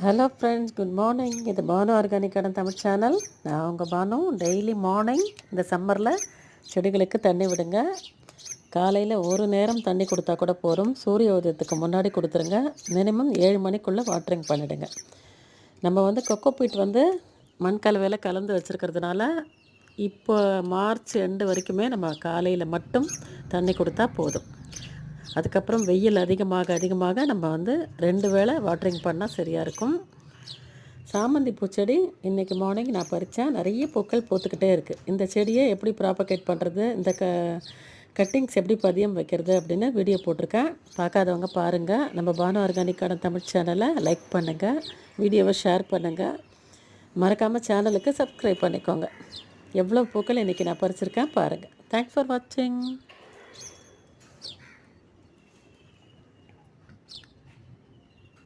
Hello friends, good morning. இது Banu ஆர்கானிக்கான Tamil channel. நான் உங்கள் பானு. டெய்லி மார்னிங் இந்த சம்மரில் செடிகளுக்கு தண்ணி விடுங்க. காலையில் ஒரு நேரம் தண்ணி கொடுத்தா கூட போதும். சூரிய உதயத்துக்கு முன்னாடி கொடுத்துருங்க. மினிமம் 7 மணிக்குள்ளே வாட்டரிங் பண்ணிவிடுங்க. நம்ம கொக்கோ பீட் மண் கலவையில் கலந்து வச்சுருக்கிறதுனால இப்போ மார்ச் எண்டு வரைக்குமே நம்ம காலையில் மட்டும் தண்ணி கொடுத்தா போதும். அதுக்கப்புறம் வெயில் அதிகமாக நம்ம 2 வேளை வாட்டரிங் பண்ணால் சரியாக இருக்கும். சாமந்தி பூச்செடி இன்றைக்கி மார்னிங் நான் பறித்தேன். நிறைய பூக்கள் பூத்துக்கிட்டே இருக்குது. இந்த செடியை எப்படி ப்ராபகேட் பண்ணுறது, இந்த கட்டிங்ஸ் எப்படி பதியம் வைக்கிறது அப்படின்னு வீடியோ போட்டிருக்கேன். பார்க்காதவங்க பாருங்கள். நம்ம பானு ஆர்கானிக்கான தமிழ் சேனலை லைக் பண்ணுங்கள், வீடியோவை ஷேர் பண்ணுங்கள், மறக்காமல் சேனலுக்கு சப்ஸ்கிரைப் பண்ணிக்கோங்க. எவ்வளோ பூக்கள் இன்றைக்கி நான் பறிச்சிருக்கேன் பாருங்கள். தேங்க்ஸ் ஃபார் வாட்சிங்.